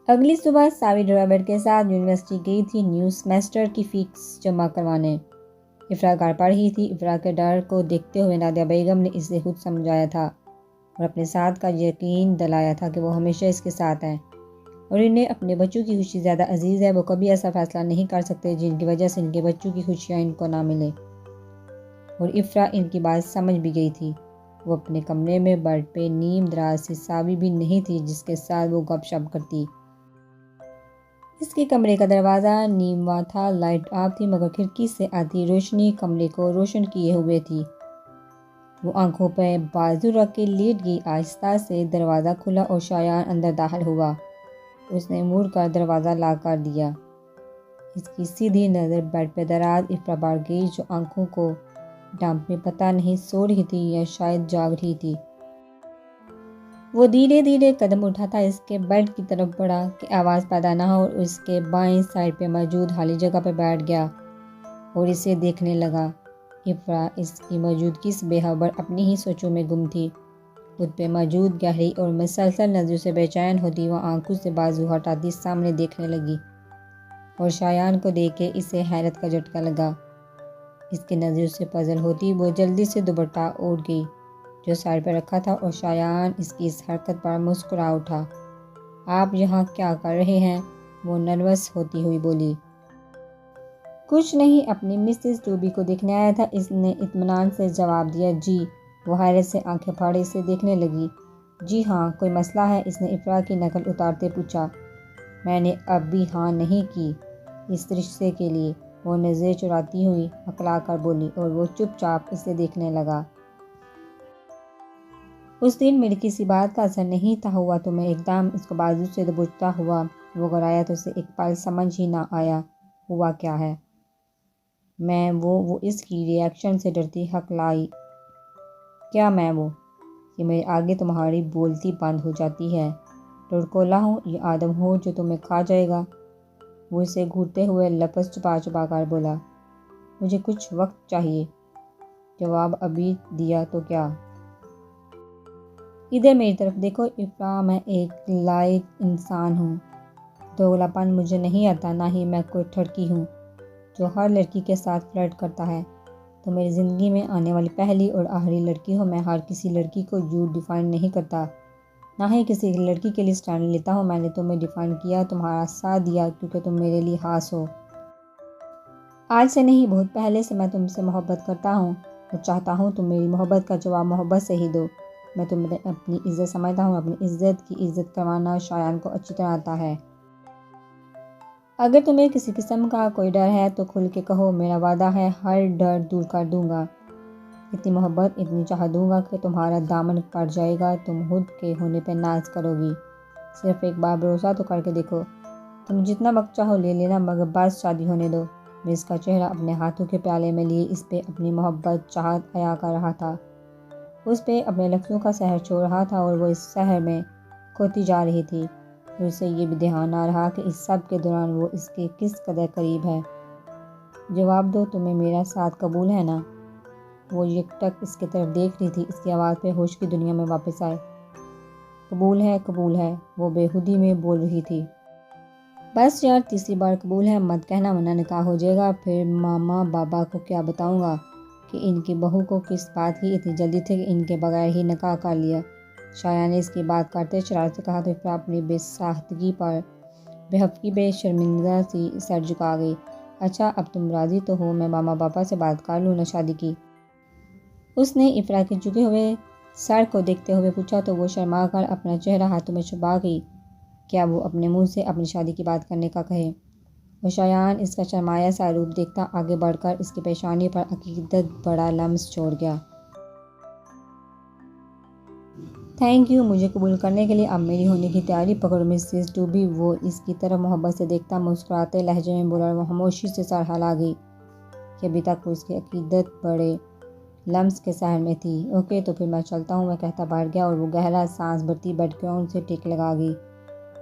اگلی صبح ساوی ڈرائیور کے ساتھ یونیورسٹی گئی تھی نیو سیمسٹر کی فیس جمع کروانے۔ افرا گھر پڑ رہی تھی۔ افرا کے ڈر کو دیکھتے ہوئے نادیہ بیگم نے اسے خود سمجھایا تھا اور اپنے ساتھ کا یقین دلایا تھا کہ وہ ہمیشہ اس کے ساتھ ہیں اور انہیں اپنے بچوں کی خوشی زیادہ عزیز ہے۔ وہ کبھی ایسا فیصلہ نہیں کر سکتے جن کی وجہ سے ان کے بچوں کی خوشیاں ان کو نہ ملے۔ اور افرا ان کی بات سمجھ بھی گئی تھی۔ وہ اپنے کمرے میں بیڈ پہ نیم دراز سی ساوی بھی نہیں تھی جس کے ساتھ وہ گپ شپ کرتی۔ اس کے کمرے کا دروازہ نیمواں تھا، لائٹ آف تھی مگر کھڑکی سے آتی روشنی کمرے کو روشن کیے ہوئے تھی۔ وہ آنکھوں پہ بازو رکھ کے لیٹ گئی۔ آہستہ سے دروازہ کھلا اور شایان اندر داخل ہوا۔ اس نے مڑ کر دروازہ لاک کر دیا۔ اس کی سیدھی نظر بیڈ پہ دراز افرا پر گئی جو آنکھوں کو ڈانپے پتہ نہیں سو رہی تھی یا شاید جاگ رہی تھی۔ وہ دھیرے دھیرے قدم اٹھاتا اس کے بیڈ کی طرف بڑھا کہ آواز پیدا نہ ہو اور اس کے بائیں سائڈ پہ موجود خالی جگہ پہ بیٹھ گیا اور اسے دیکھنے لگا۔ افرا اس کی موجودگی سے بے خبر اپنی ہی سوچوں میں گم تھی۔ خود پہ موجود گہری اور مسلسل نظروں سے بے چین ہوتی وہ آنکھوں سے بازو ہٹاتی سامنے دیکھنے لگی اور شایان کو دیکھ کے اسے حیرت کا جھٹکا لگا۔ اس کی نظروں سے پزل ہوتی وہ جلدی سے دوپٹہ اوڑھ گئی جو سائڈ پہ رکھا تھا اور شایان اس کی اس حرکت پر مسکرا اٹھا۔ آپ یہاں کیا کر رہے ہیں؟ وہ نروس ہوتی ہوئی بولی۔ کچھ نہیں، اپنی مسز ٹوبی کو دیکھنے آیا تھا، اس نے اطمینان سے جواب دیا۔ جی؟ وہ حیرت سے آنکھیں پھاڑے اسے دیکھنے لگی۔ جی ہاں، کوئی مسئلہ ہے؟ اس نے افرا کی نقل اتارتے پوچھا۔ میں نے اب بھی ہاں نہیں کی اس رشتے کے لیے، وہ نظریں چراتی ہوئی ہکلا کر بولی اور وہ چپ چاپ اسے دیکھنے لگا۔ اس دن میری کسی بات کا اثر نہیں تھا ہوا تمہیں ایک دم اس کو بازو سے دبوچتا ہوا وہ گھرایا تو اسے ایک پل سمجھ ہی نہ آیا ہوا کیا ہے۔ میں وہ اس کی ری ایکشن سے ڈرتی ہکلائی۔ کیا میں وہ کہ میرے آگے تمہاری بولتی بند ہو جاتی ہے؟ لڑکولا ہوں یا آدم ہو جو تمہیں کھا جائے گا؟ وہ اسے گھورتے ہوئے لفظ چھپا چھپا کر بولا۔ مجھے کچھ وقت چاہیے۔ جواب ابھی دیا تو کیا؟ ادھر میری طرف دیکھو افرا، میں ایک لائق انسان ہوں۔ دوگلا پن مجھے نہیں آتا، نہ ہی میں کوئی ٹھڑکی ہوں جو ہر لڑکی کے ساتھ فلرٹ کرتا ہے۔ تو میری زندگی میں آنے والی پہلی اور آخری لڑکی ہو۔ میں ہر کسی لڑکی کو یوں ڈیفائن نہیں کرتا، نہ ہی کسی لڑکی کے لیے اسٹینڈ لیتا ہوں۔ میں نے تمہیں ڈیفائن کیا، تمہارا ساتھ دیا کیونکہ تم میرے لیے خاص ہو۔ آج سے نہیں، بہت پہلے سے میں تم سے محبت کرتا ہوں اور چاہتا ہوں تم میری محبت کا جواب محبت سے ہی دو۔ میں تمہیں اپنی عزت سمجھتا ہوں، اپنی عزت کی عزت کروانا شایان کو اچھی طرح آتا ہے۔ اگر تمہیں کسی قسم کا کوئی ڈر ہے تو کھل کے کہو، میرا وعدہ ہے ہر ڈر دور کر دوں گا۔ اتنی محبت، اتنی چاہ دوں گا کہ تمہارا دامن پڑ جائے گا، تم خود کے ہونے پہ ناز کرو گی۔ صرف ایک بار بھروسہ تو کر کے دیکھو۔ تم جتنا وقت چاہو لے لینا مگر بس شادی ہونے دو۔ میں اس کا چہرہ اپنے ہاتھوں کے پیالے میں لیے اس پہ اپنی محبت چاہت عیا کر رہا تھا۔ اس پہ اپنے لفظوں کا سحر چھوڑ رہا تھا اور وہ اس سحر میں کھوتی جا رہی تھی اور اسے یہ بھی دھیان نہ رہا کہ اس سب کے دوران وہ اس کے کس قدر قریب ہے۔ جواب دو، تمہیں میرا ساتھ قبول ہے نا؟ وہ یکٹک اس کی طرف دیکھ رہی تھی۔ اس کی آواز پہ ہوش کی دنیا میں واپس آئے۔ قبول ہے، قبول ہے، وہ بے خودی میں بول رہی تھی۔ بس یار، تیسری بار قبول ہے مت کہنا ورنہ نکاح ہو جائے گا، پھر ماما بابا کو کیا بتاؤں گا کہ ان کی بہو کو کس بات کی اتنی جلدی تھی کہ ان کے بغیر ہی نکاح کر لیا۔ شایان نے اس کی بات کرتے شرارت سے کہا تو افرا اپنی بے ساختگی پر بے خبری پہ شرمندہ سی سر جھکا گئی۔ اچھا اب تم راضی تو ہو، میں ماما پاپا سے بات کر لوں نا شادی کی؟ اس نے افرا کے جھکے ہوئے سر کو دیکھتے ہوئے پوچھا تو وہ شرما کر اپنا چہرہ ہاتھوں میں چھپا گئی۔ کیا وہ اپنے منہ سے اپنی شادی کی بات کرنے کا کہے؟ اور شایان اس کا شرمایا سا روپ دیکھتا آگے بڑھ کر اس کی پیشانی پر عقیدت بڑا لمس چھوڑ گیا۔ تھینک یو مجھے قبول کرنے کے لیے، اب میری ہونے کی تیاری پکڑو مسز ٹوبی۔ وہ اس کی طرف محبت سے دیکھتا مسکراتے لہجے میں بولا اور وہ خاموشی سے سر ہلا گئی کہ ابھی تک وہ اس کی عقیدت بڑے لمس کے سحر میں تھی۔ اوکے تو پھر میں چلتا ہوں، وہ کہتا بیٹھ گیا اور وہ گہرا سانس بھرتی بیڈ گراؤنڈ سے ٹیک لگا گئی۔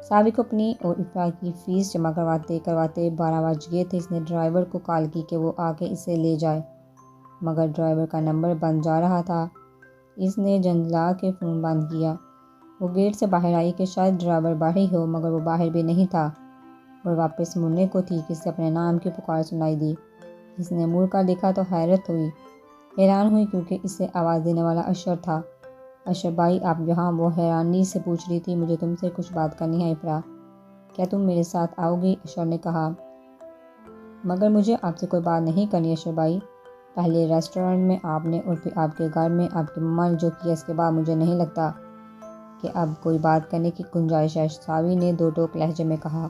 ساوی کو اپنی اور افرا کی فیس جمع کرواتے کرواتے 12 بج گئے تھے۔ اس نے ڈرائیور کو کال کی کہ وہ آ کے اسے لے جائے مگر ڈرائیور کا نمبر بند جا رہا تھا۔ اس نے جھنجھلا کے فون بند کیا۔ وہ گیٹ سے باہر آئی کہ شاید ڈرائیور باہر ہی ہو، مگر وہ باہر بھی نہیں تھا اور واپس مڑنے کو تھی کہ اسے اپنے نام کی پکار سنائی دی۔ اس نے مڑ کر دیکھا تو حیران ہوئی کیونکہ اسے آواز دینے والا اشر تھا۔ اشر بھائی آپ یہاں؟ وہ حیرانی سے پوچھ رہی تھی۔ مجھے تم سے کچھ بات کرنی ہے افرا، کیا تم میرے ساتھ آؤ گی؟ اشر نے کہا۔ مگر مجھے آپ سے کوئی بات نہیں کرنی اشر بھائی، پہلے ریسٹورنٹ میں آپ نے اور پھر آپ کے گھر میں آپ کی ماں نے جو کیا، اس کے بعد مجھے نہیں لگتا کہ اب کوئی بات کرنے کی گنجائش ہے، ساوی نے دو ٹوک لہجے میں کہا۔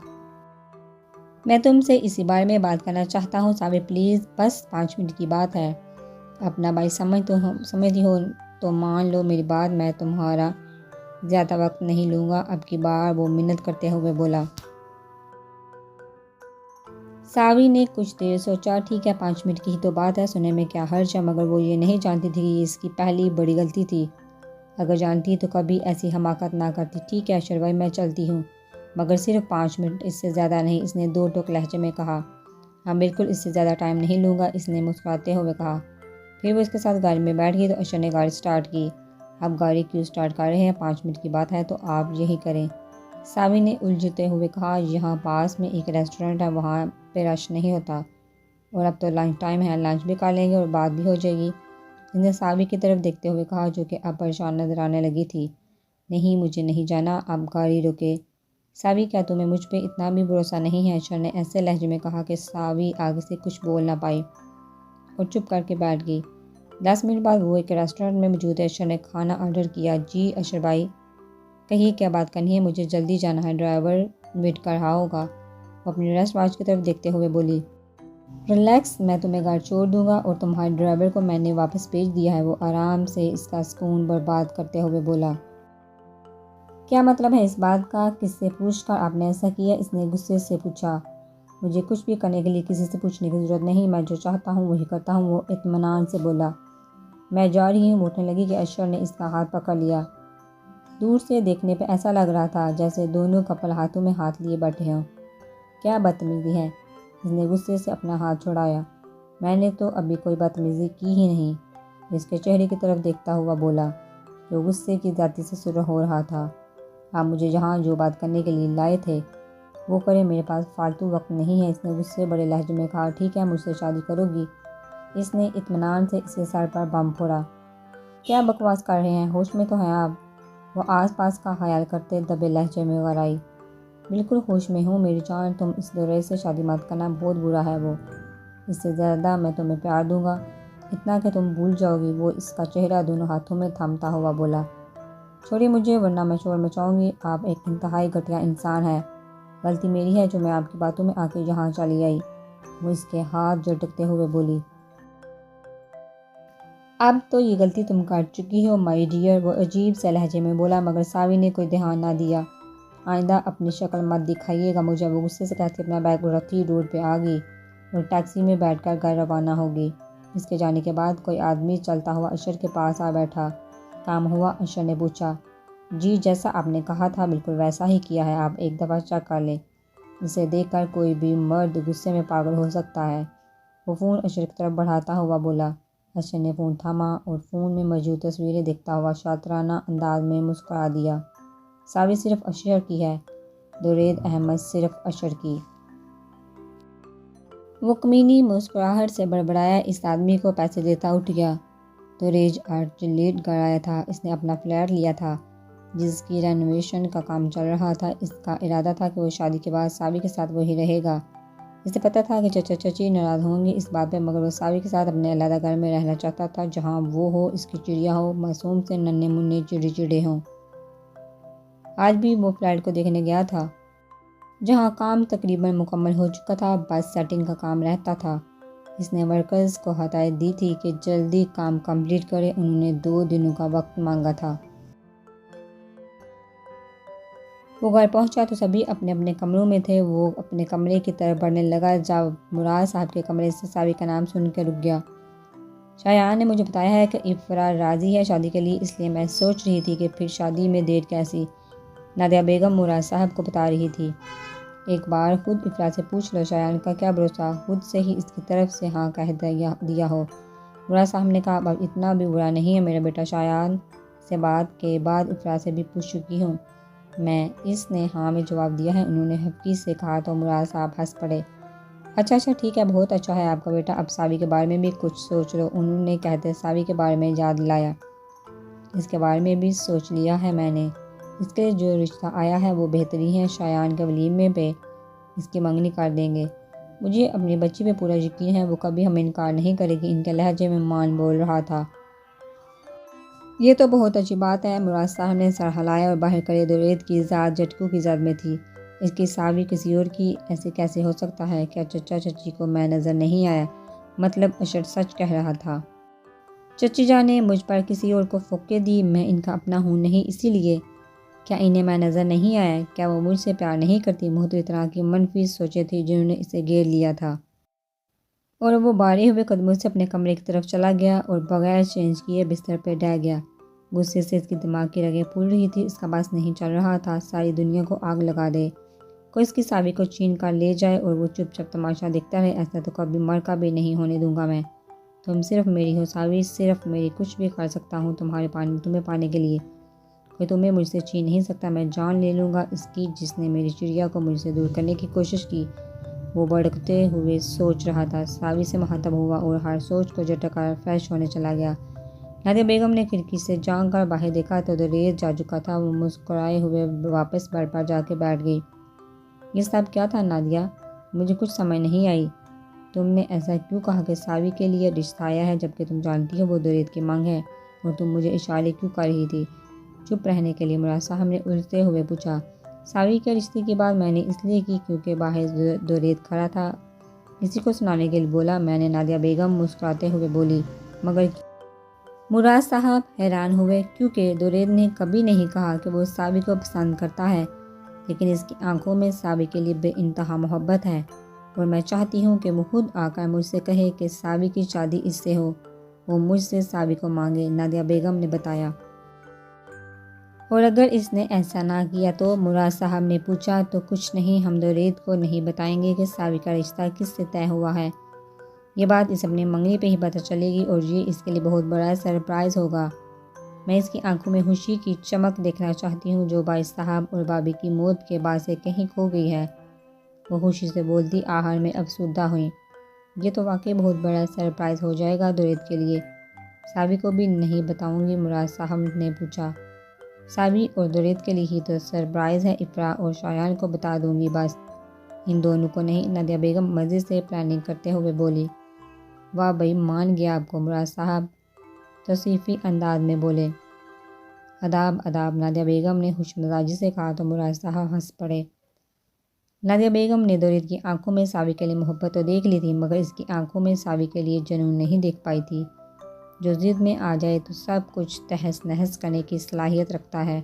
میں تم سے اسی بارے میں بات کرنا چاہتا ہوں ساوی پلیز، بس 5 منٹ کی بات ہے۔ اپنا بھائی سمجھتی ہو تو مان لو میری بات، میں تمہارا زیادہ وقت نہیں لوں گا۔ اب کی بار وہ منت کرتے ہوئے بولا۔ ساوی نے کچھ دیر سوچا۔ ٹھیک ہے 5 منٹ کی ہی تو بات ہے، سننے میں کیا حرج ہے، مگر وہ یہ نہیں جانتی تھی کہ یہ اس کی پہلی بڑی غلطی تھی۔ اگر جانتی تو کبھی ایسی حماقت نہ کرتی۔ ٹھیک ہے اشر بھائی میں چلتی ہوں، مگر صرف 5 منٹ، اس سے زیادہ نہیں، اس نے دو ٹوک لہجے میں کہا۔ ہاں بالکل، اس سے زیادہ ٹائم نہیں لوں گا، اس نے مسکراتے ہوئے کہا۔ پھر وہ اس کے ساتھ گاڑی میں بیٹھ گئی تو اشر نے گاڑی سٹارٹ کی۔ اب گاڑی کیوں سٹارٹ کر رہے ہیں؟ 5 منٹ کی بات ہے تو آپ یہی کریں، ساوی نے الجھتے ہوئے کہا۔ یہاں پاس میں ایک ریسٹورنٹ ہے، وہاں پہ رش نہیں ہوتا، اور اب تو لنچ ٹائم ہے، لنچ بھی کر لیں گے اور بات بھی ہو جائے گی، اس نے ساوی کی طرف دیکھتے ہوئے کہا جو کہ اب پریشان نظر آنے لگی تھی۔ نہیں مجھے نہیں جانا، اب گاڑی روکے۔ ساوی کیا تمہیں مجھ پہ اتنا بھی بھروسہ نہیں ہے؟ اشر نے ایسے لہجے میں کہا کہ ساوی آگے سے کچھ بول نہ پائی اور چپ کر کے بیٹھ گئی۔ 10 منٹ بعد وہ ایک ریسٹورنٹ میں موجود ہے۔ اشر نے کھانا آرڈر کیا۔ جی اشر بھائی کہیے کیا بات کرنی ہے؟ مجھے جلدی جانا ہے، ڈرائیور ویٹ کر رہا ہوگا، وہ اپنی ریسٹ واچ کی طرف دیکھتے ہوئے بولی۔ ریلیکس، میں تمہیں گھر چھوڑ دوں گا اور تمہارے ڈرائیور کو میں نے واپس بھیج دیا ہے، وہ آرام سے اس کا سکون برباد کرتے ہوئے بولا۔ کیا مطلب ہے اس بات کا؟ کس سے پوچھ کر آپ نے ایسا کیا؟ اس نے غصے سے پوچھا۔ مجھے کچھ بھی کرنے کے لیے کسی سے پوچھنے کی ضرورت نہیں، میں جو چاہتا ہوں وہی کرتا ہوں، وہ اطمینان سے بولا۔ میں جا رہی ہوں، اٹھنے لگی کہ اشر نے اس کا ہاتھ پکڑ لیا۔ دور سے دیکھنے پہ ایسا لگ رہا تھا جیسے دونوں کپل ہاتھوں میں ہاتھ لیے بیٹھے ہوں۔ کیا بدتمیزی ہے، اس نے غصے سے اپنا ہاتھ چھڑایا۔ میں نے تو ابھی کوئی بدتمیزی کی ہی نہیں، اس کے چہرے کی طرف دیکھتا ہوا بولا، جو غصے کی ذاتی سے سرخ ہو رہا تھا۔ آپ مجھے یہاں جو بات کرنے کے لیے لائے تھے وہ کریں، میرے پاس فالتو وقت نہیں ہے، اس نے غصے بڑے لہجے میں کہا۔ ٹھیک ہے مجھ سے شادی کرو گی؟ اس نے اطمینان سے اس کے سر پر بم پھوڑا۔ کیا بکواس کر رہے ہیں، ہوش میں تو ہیں آپ؟ وہ آس پاس کا خیال کرتے دبے لہجے میں غرائی۔ بالکل ہوش میں ہوں میری جان، تم اس دورے سے شادی مت کرنا، بہت برا ہے وہ، اس سے زیادہ میں تمہیں پیار دوں گا، اتنا کہ تم بھول جاؤ گی، وہ اس کا چہرہ دونوں ہاتھوں میں تھامتا ہوا بولا۔ چھوڑیے مجھے ورنہ میں شور مچاؤں گی، آپ ایک انتہائی گھٹیا انسان ہے، غلطی میری ہے جو میں آپ کی باتوں میں آ کے یہاں چلی آئی، وہ اس کے ہاتھ جھٹکتے ہوئے بولی۔ اب تو یہ غلطی تم کر چکی ہو مائی ڈیئر، وہ عجیب سے لہجے میں بولا، مگر ساوی نے کوئی دھیان نہ دیا۔ آئندہ اپنی شکل مت دکھائیے گا مجھے، وہ غصے سے کہتی اپنا بیگ رکھی روڈ پہ آ گئی اور ٹیکسی میں بیٹھ کر گھر روانہ ہو گئی۔ اس کے جانے کے بعد کوئی آدمی چلتا ہوا اشر کے پاس آ بیٹھا۔ کام ہوا؟ اشر نے پوچھا۔ جی جیسا آپ نے کہا تھا بالکل ویسا ہی کیا ہے، آپ ایک دفعہ چیک کر لیں، اسے دیکھ کر کوئی بھی مرد غصے میں پاگل ہو سکتا ہے، وہ فون اشر کی طرف بڑھاتا ہوا بولا۔ اشر نے فون تھاما اور فون میں موجود تصویریں دیکھتا ہوا شاطرانہ انداز میں مسکرا دیا۔ ساوی صرف اشر کی ہے، درید احمد صرف اشر کی۔ وہ کمینی مسکراہٹ سے بڑبڑایا، اس آدمی کو پیسے دیتا اٹھ گیا۔ دوریج آرچلیٹ گھر آیا تھا، اس نے اپنا فلیٹ لیا تھا جس کی رینوویشن کا کام چل رہا تھا، اس کا ارادہ تھا کہ وہ شادی کے بعد ساوی کے ساتھ وہی رہے گا۔ اسے پتہ تھا کہ چچا چچی ناراض ہوں گے اس بات پہ، مگر وہ ساوی کے ساتھ اپنے علیحدہ گھر میں رہنا چاہتا تھا جہاں وہ ہو، اس کی چڑیا ہو، معصوم سے ننھے منھے چڑے ہوں۔ آج بھی وہ فلیٹ کو دیکھنے گیا تھا جہاں کام تقریباً مکمل ہو چکا تھا، بس سیٹنگ کا کام رہتا تھا۔ اس نے ورکرز کو ہدایت دی تھی کہ جلدی کام کمپلیٹ کرے، انہوں نے 2 دنوں کا وقت مانگا تھا۔ وہ گھر پہنچا تو سبھی اپنے اپنے کمروں میں تھے، وہ اپنے کمرے کی طرف بڑھنے لگا جب مراد صاحب کے کمرے سے ساوی کا نام سن کے رک گیا۔ شایان نے مجھے بتایا ہے کہ افرا راضی ہے شادی کے لیے، اس لیے میں سوچ رہی تھی کہ پھر شادی میں دیر کیسی، نادیہ بیگم مراد صاحب کو بتا رہی تھی۔ ایک بار خود افرا سے پوچھ لو، شایان کا کیا بھروسہ خود سے ہی اس کی طرف سے ہاں کہہ دیا ہو، مراد صاحب نے کہا۔ اب اتنا بھی برا نہیں ہے میرا بیٹا شایان، سے بات کے بعد افرا سے بھی پوچھ چکی ہوں میں۔ اس نے ہاں میں جواب دیا ہے، انہوں نے حقیق سے کہا تو مراد صاحب ہنس پڑے۔ اچھا ٹھیک ہے، بہت اچھا ہے آپ کا بیٹا، اب ساوی کے بارے میں بھی کچھ سوچ لو، انہوں نے کہتے ساوی کے بارے میں یاد لایا۔ اس کے بارے میں بھی سوچ لیا ہے میں نے، اس کے جو رشتہ آیا ہے وہ بہترین ہے، شایان کے ولیمے پہ اس کی منگنی کر دیں گے۔ مجھے اپنی بچی پہ پورا یقین ہے، وہ کبھی ہمیں انکار نہیں کرے گی، ان کے لہجے میں مان بول رہا تھا۔ یہ تو بہت اچھی بات ہے، مراد صاحب نے سر ہلایا اور باہر کرے درید کی ذات جٹکو کی زد میں تھی۔ اس کی ساوی کسی اور کی ایسے کیسے ہو سکتا ہے؟ کیا چچا چچی کو میں نظر نہیں آیا؟ مطلب اشر سچ کہہ رہا تھا۔ چچی جان نے مجھ پر کسی اور کو فوقے دی، میں ان کا اپنا ہوں نہیں اسی لیے۔ کیا انہیں میں نظر نہیں آیا؟ کیا وہ مجھ سے پیار نہیں کرتی؟ مختلف طرح کی منفی سوچیں تھیں جنہوں نے اسے گھیر لیا تھا، اور وہ بارے ہوئے قدموں سے اپنے کمرے کی طرف چلا گیا اور بغیر چینج کیے بستر پہ ڈہ گیا۔ غصے سے اس کی دماغ کی رگیں پھول رہی تھی، اس کا بس نہیں چل رہا تھا ساری دنیا کو آگ لگا دے، کوئی اس کی ساوی کو چھین کر لے جائے اور وہ چپ چپ تماشا دیکھتا رہے۔ ایسا تو کبھی مر کا بھی نہیں ہونے دوں گا میں، تم صرف میری ہو ساوی، صرف میری، کچھ بھی کر سکتا ہوں تمہیں پانے کے لیے، کوئی تمہیں مجھ سے چھین نہیں سکتا، میں جان لے لوں گا اس کی جس نے میری چڑیا کو مجھ سے دور کرنے کی کوشش کی۔ وہ بڑکتے ہوئے سوچ رہا تھا، ساوی سے مخاطب ہوا اور ہر سوچ کو جھٹک کر فریش ہونے چلا گیا۔ نادیہ بیگم نے کھڑکی سے جھانک کر باہر دیکھا تو درید جا چکا تھا، وہ مسکرائے ہوئے واپس بیڈ پر جا کے بیٹھ گئی۔ یہ سب کیا تھا نادیہ؟ مجھے کچھ سمجھ نہیں آئی، تم نے ایسا کیوں کہا کہ ساوی کے لیے رشتہ آیا ہے جبکہ تم جانتی ہو وہ درید کی مانگ ہے، اور تم مجھے اشارے کیوں کر رہی تھی؟ چپ رہنے کے لیے مراد صاحب نے الجھتے ہوئے پوچھا۔ ساوی کے رشتے کی بات میں نے اس لیے کی کیونکہ باہر درید کھڑا تھا، کسی کو سنانے کے لیے بولا میں نے، نادیہ بیگم مسکراتے ہوئے بولی۔ مگر مراد صاحب حیران ہوئے کیونکہ درید نے کبھی نہیں کہا کہ وہ ساوی کو پسند کرتا ہے، لیکن اس کی آنکھوں میں ساوی کے لیے بے انتہا محبت ہے، اور میں چاہتی ہوں کہ وہ خود آ کر مجھ سے کہے کہ ساوی کی شادی اس سے ہو، وہ مجھ سے ساوی کو مانگے، نادیہ بیگم نے بتایا۔ اور اگر اس نے ایسا نہ کیا تو؟ مراد صاحب نے پوچھا۔ تو کچھ نہیں، ہم درید کو نہیں بتائیں گے کہ ساوی کا رشتہ کس سے طے ہوا ہے، یہ بات اس اپنی منگنی پہ ہی پتہ چلے گی، اور یہ اس کے لیے بہت بڑا سرپرائز ہوگا۔ میں اس کی آنکھوں میں خوشی کی چمک دیکھنا چاہتی ہوں جو بھائی صاحب اور بھابھی کی موت کے بعد سے کہیں کھو گئی ہے۔ وہ خوشی سے بولتی آخر میں افسردہ ہوئیں۔ یہ تو واقعی بہت بڑا سرپرائز ہو جائے گا درید کے لیے۔ ساوی کو بھی نہیں بتاؤں گی؟ مراد صاحب نے پوچھا۔ ساوی اور درید کے لیے ہی تو سرپرائز ہے، افرا اور شایان کو بتا دوں گی بس، ان دونوں کو نہیں، نادیہ بیگم مزے سے پلاننگ کرتے ہوئے بولی۔ واہ بھئی، مان گیا آپ کو، مراد صاحب توصیفی انداز میں بولے۔ آداب آداب، نادیہ بیگم نے خوش مزاجی سے کہا تو مراد صاحب ہنس پڑے۔ نادیہ بیگم نے درید کی آنکھوں میں ساوی کے لیے محبت تو دیکھ لی تھی، مگر اس کی آنکھوں میں ساوی کے لیے جنون نہیں دیکھ پائی تھی۔ جو ضد میں آ جائے تو سب کچھ تہس نہس کرنے کی صلاحیت رکھتا ہے۔